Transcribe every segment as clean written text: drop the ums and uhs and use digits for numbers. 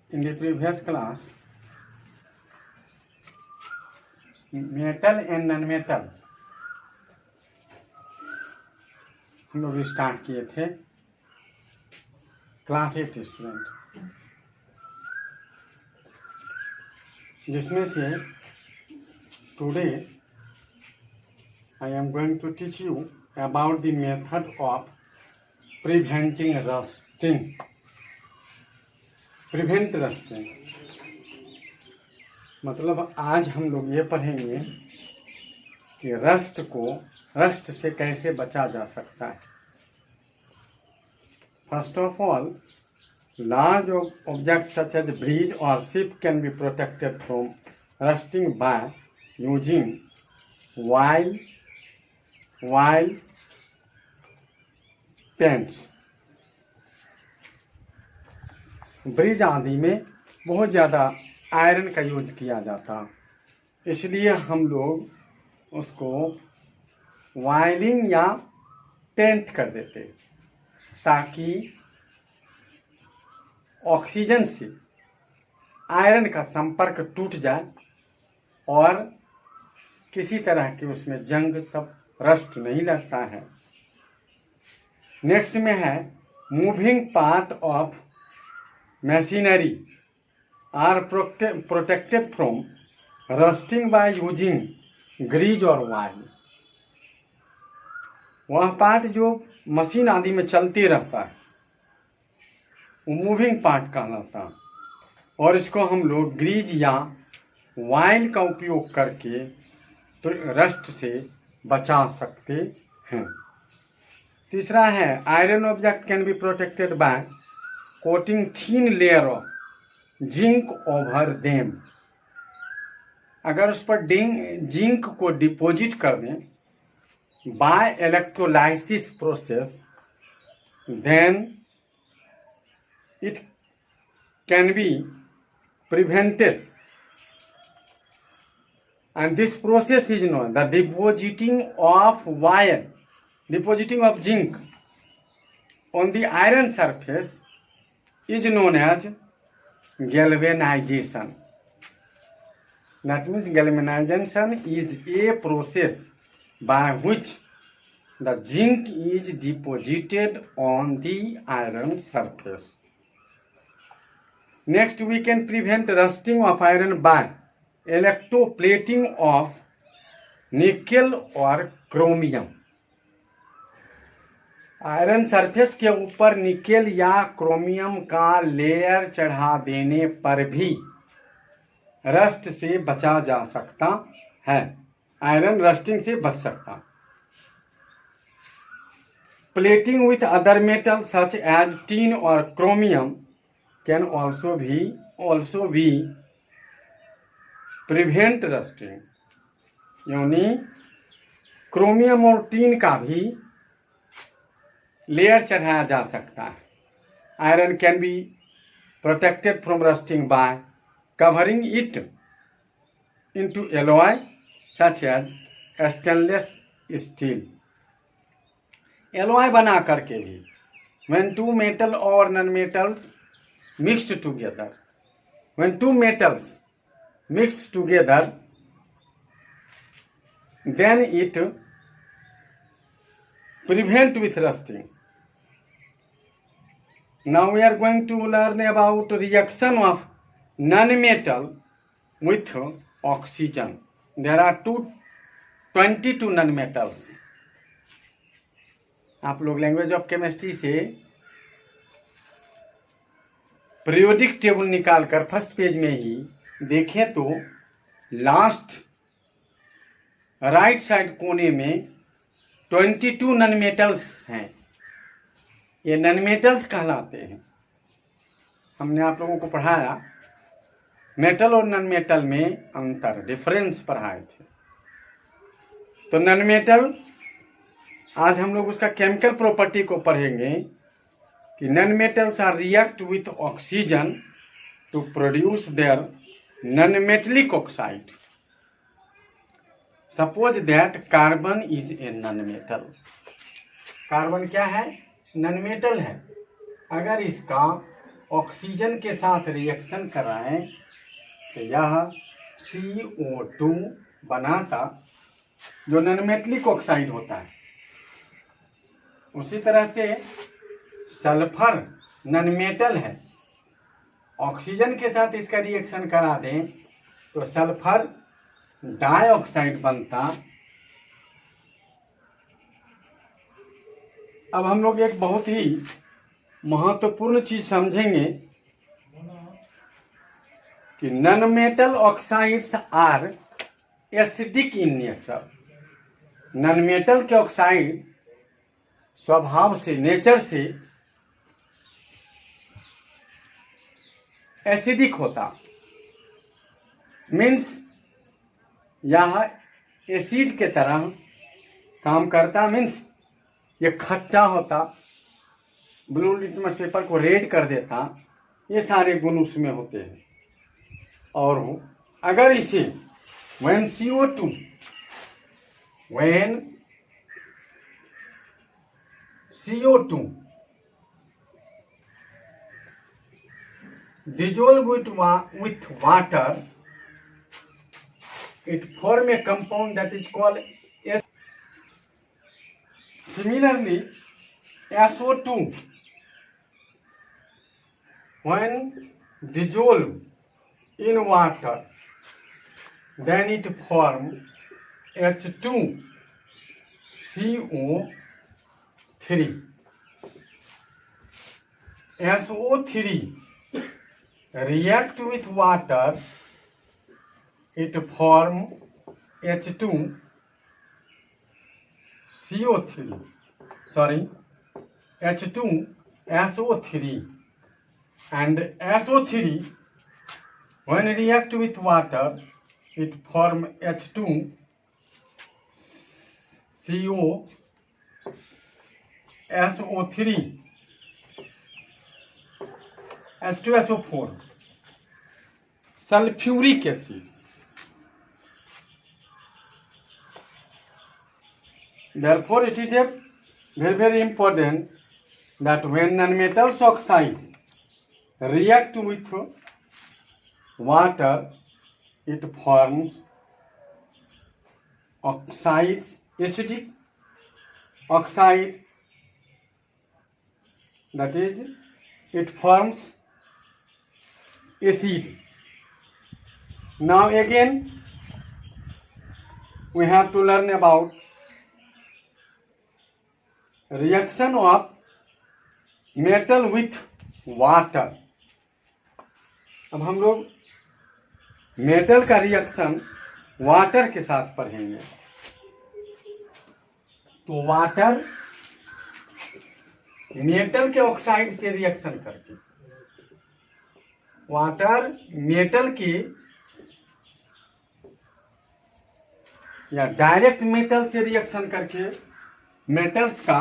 In the previous class, metal and non metal हम लोग start किए थे, क्लास 8 स्टूडेंट, जिसमें से today I am going to teach you about the method of preventing rusting. Prevent rusting मतलब आज हम लोग ये पढ़ेंगे कि रस्ट से कैसे बचा जा सकता है। First of all, large objects such as bridge or ship can be protected from rusting by using oil paints। Bridge आदि में बहुत ज़्यादा आयरन का यूज किया जाता, इसलिए हम लोग उसको वायलिंग या पेंट कर देते ताकि ऑक्सीजन से आयरन का संपर्क टूट जाए और किसी तरह की उसमें जंग तब रस्ट नहीं लगता है। नेक्स्ट में है moving part of machinery are protected from rusting by using grease और वायल। वह पार्ट जो मशीन आदि में चलते रहता है वो मूविंग पार्ट कहलाता, और इसको हम लोग ग्रीज या वायल का उपयोग करके तो रस्ट से बचा सकते हैं। तीसरा है iron object can be protected by coating thin layer of zinc over them. अगर उस पर जिंक को डिपॉजिट कर दें by electrolysis process, then it can be prevented, and this process is known, the depositing of zinc on the iron surface is known as galvanization. That means galvanization is a process by which the zinc is deposited on the iron surface. Next, we can prevent rusting of iron by electroplating of nickel और chromium. Iron surface के ऊपर nickel या chromium का layer चढ़ा देने पर भी rust से बचा जा सकता है, आयरन रस्टिंग से बच सकता। Plating with other metal such as tin और chromium can also be prevent rusting, यानी क्रोमियम और टीन का भी लेयर चढ़ाया जा सकता है। Iron can be protected from rusting by covering it into alloy such as stainless steel. Alloy बना करके भी when two metal or non-metals mixed together, when two metals mixed together, then it prevent with rusting. Now we are going to learn about reaction of non-metal with oxygen. There are 22 non-metals. आप लोग language of chemistry से periodic table निकालकर first page में ही देखें तो last right side कोने में 22 non metals हैं। ये नॉन मेटल्स कहलाते हैं। हमने आप लोगों को पढ़ाया मेटल और नॉन मेटल में अंतर, डिफरेंस पढ़ाए थे। तो नॉन मेटल आज हम लोग उसका केमिकल प्रॉपर्टी को पढ़ेंगे कि non metals are react with oxygen to produce their non metallic oxide. Suppose that carbon is a non metal. Carbon क्या है? नॉन मेटल है। अगर इसका ऑक्सीजन के साथ रिएक्शन कराएं तो यह CO2 बनाता, जो नॉनमेटलिक ऑक्साइड होता है। उसी तरह से सल्फर नॉनमेटल है, ऑक्सीजन के साथ इसका रिएक्शन करा दें तो सल्फर डाइऑक्साइड बनता। अब हम लोग एक बहुत ही महत्वपूर्ण चीज समझेंगे कि nonmetal oxides are acidic in nature. Nonmetal के ऑक्साइड स्वभाव से, नेचर से एसिडिक होता, मीन्स यह एसिड के तरह काम करता, मीन्स ये खट्टा होता, ब्लू लिटमस पेपर को रेड कर देता। ये सारे गुण उसमें होते हैं। और अगर इसे when CO2 dissolve with water, it form a compound that is called S. Similarly, SO2 when dissolve in water, then it form H2CO3. SO3 react with water, it form H2SO3, and SO3 when react with water, it form H2SO3, H2SO4, sulfuric acid. Therefore, it is a very important that when nonmetals oxide react with water, it forms oxides, acidic oxide, that is, it forms acid. Now again we have to learn about reaction of metal with water. अब हम लोग metal का reaction water के साथ पढ़ेंगे। तो water metal के oxide से रिएक्शन करके, वाटर मेटल के या डायरेक्ट मेटल से रिएक्शन करके मेटल्स का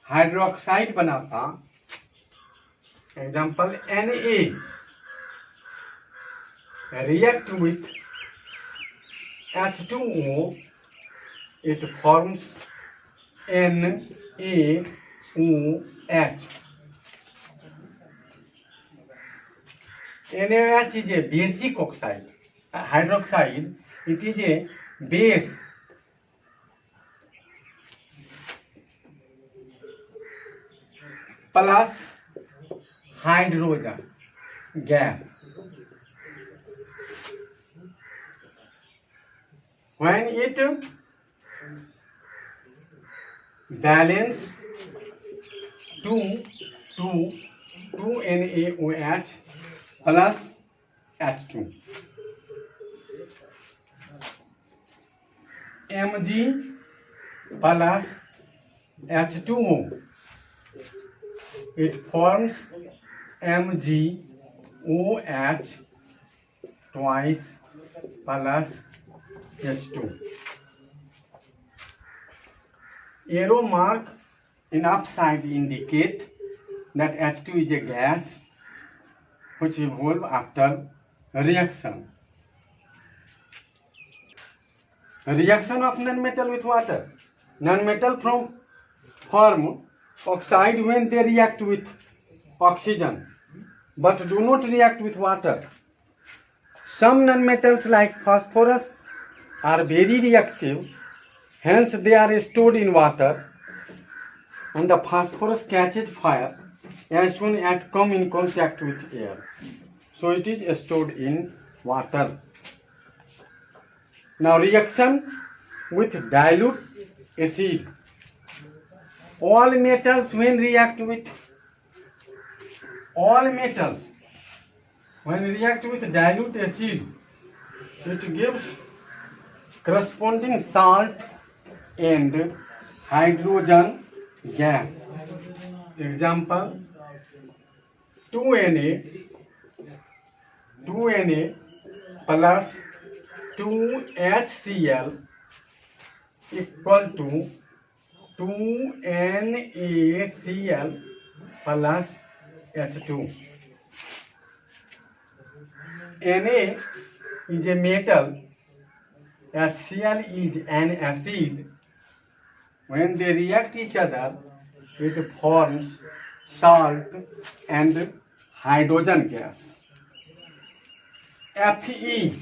हाइड्रोक्साइड बनाता। Example Na react with H2O, it forms NaOH. NaOH is a basic oxide, hydroxide. It is a base plus hydrogen gas. When it balance 2 NaOH plus H2, Mg plus H2O, it forms MgOH twice plus H2. Arrow mark in upside indicate that H2 is a gas which evolve after reaction. Reaction of non-metal with water. Non-metal form oxide when they react with oxygen. but do not react with water. Some nonmetals like phosphorus are very reactive, hence they are stored in water, and the phosphorus catches fire as soon as it come in contact with air. So it is stored in water. Now reaction with dilute acid. All metals when react with dilute acid, it gives corresponding salt and hydrogen gas. Example, 2Na plus 2HCl equal to 2NaCl plus H2. Na is a metal, HCl is an acid. When they react each other, it forms salt and hydrogen gas. Fe.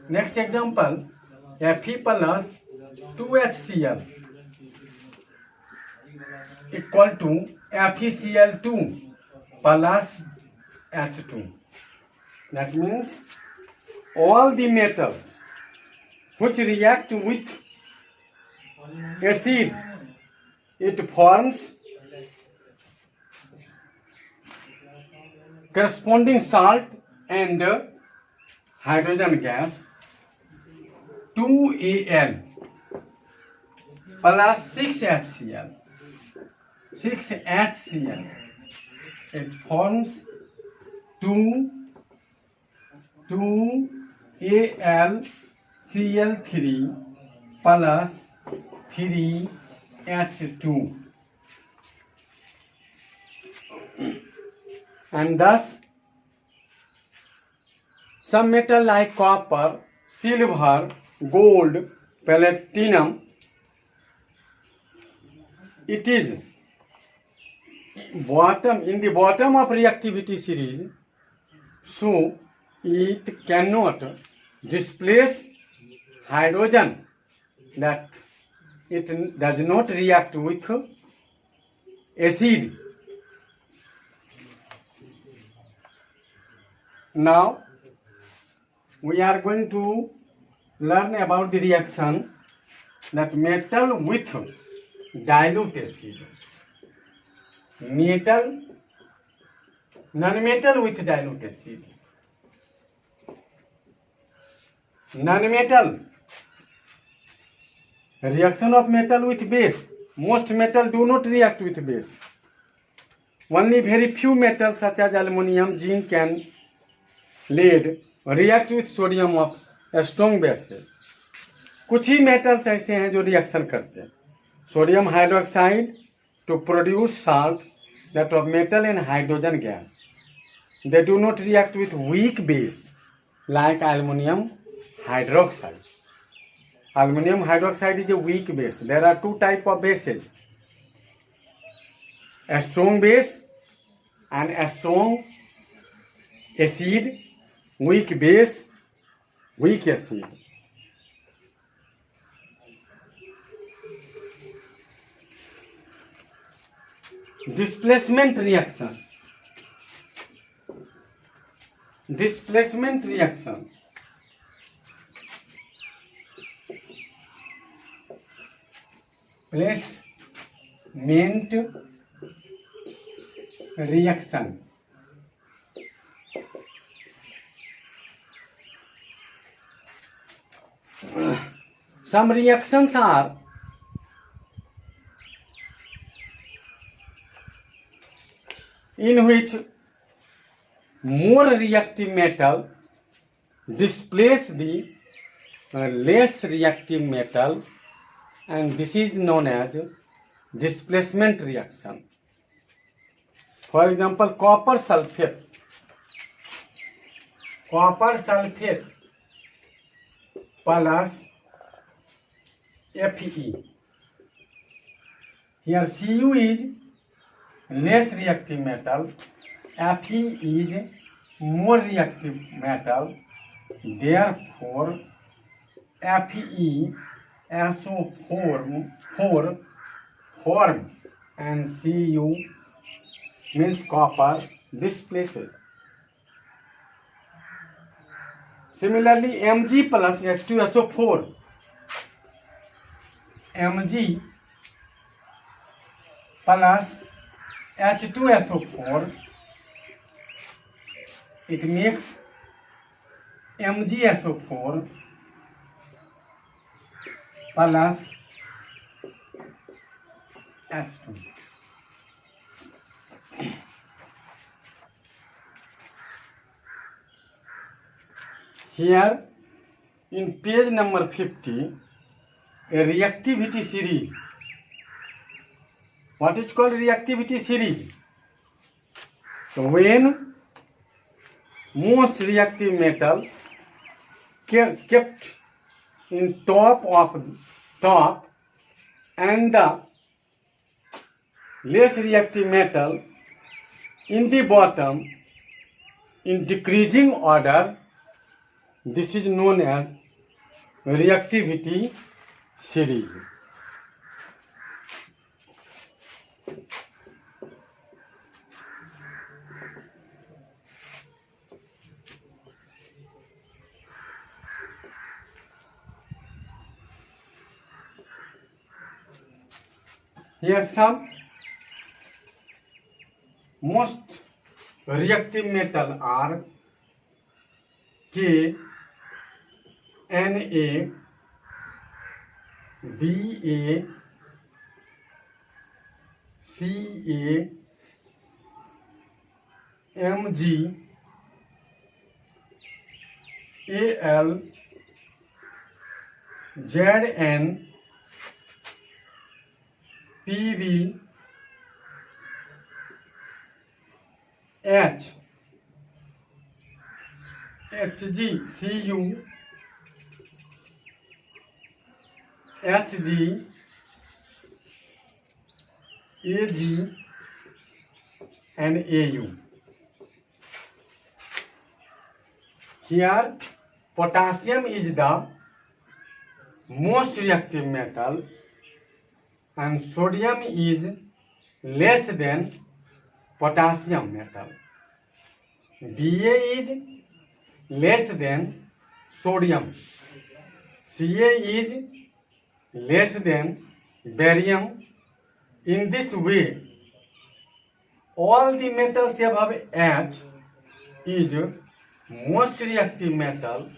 Next example, Fe plus 2HCl equal to FeCl2 plus H2. That means all the metals which react with acid, it forms corresponding salt and hydrogen gas. 2Al plus 6HCl. It forms 2AlCl3 plus 3H2. And thus some metal like copper, silver, gold, platinum, it is in the bottom of reactivity series, so it cannot displace hydrogen, that it does not react with acid. Now we are going to learn about the reaction that metal with dilute acid. Non-metal with dilute acid. Non-metal, reaction of metal with base. Most metal do not react with base. Only very few metals such as aluminum, zinc and lead react with sodium of a strong base. कुछ ही metals ऐसे हैं जो reaction करते हैं. Sodium hydroxide to produce salt, that of metal and hydrogen gas. They do not react with weak base like aluminum hydroxide. Aluminum hydroxide is a weak base. There are two types of bases, a strong base and a strong acid. Weak base, weak acid. Displacement reaction. Displacement reaction. Placement reaction. Some reactions are in which more reactive metal displace the less reactive metal, and this is known as displacement reaction. For example, copper sulfate plus Fe. Here Cu is less reactive metal Fe is more reactive metal, therefore FeSO4 form and Cu means copper displaces. Similarly, Mg plus H2SO4, Mg plus H2SO4, it makes MgSO4 plus H2. Here in page number 50, a reactivity series. What is called reactivity series? So when most reactive metal kept in top and the less reactive metal in the bottom in decreasing order, this is known as reactivity series. Here some most reactive metal are K, Na, Ba, Ca, Mg, Al, Zn, Pb, H, Hg, Cu, Hg, Ag, and Au. Here, potassium is the most reactive metal and sodium is less than potassium metal. Ba is less than sodium. Ca is less than barium. In this way, all the metals above H is most reactive metal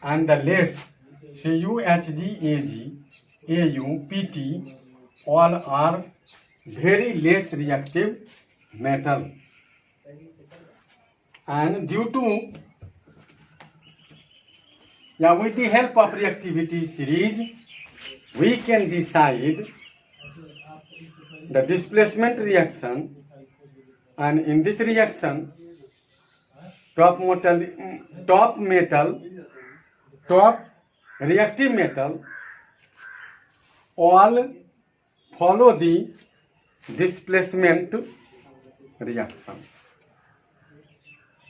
and the less Cu, Hg, Ag, Au, Pt all are very less reactive metal. And due to with the help of reactivity series, we can decide the displacement reaction, and in this reaction top reactive metal all follow the displacement reaction.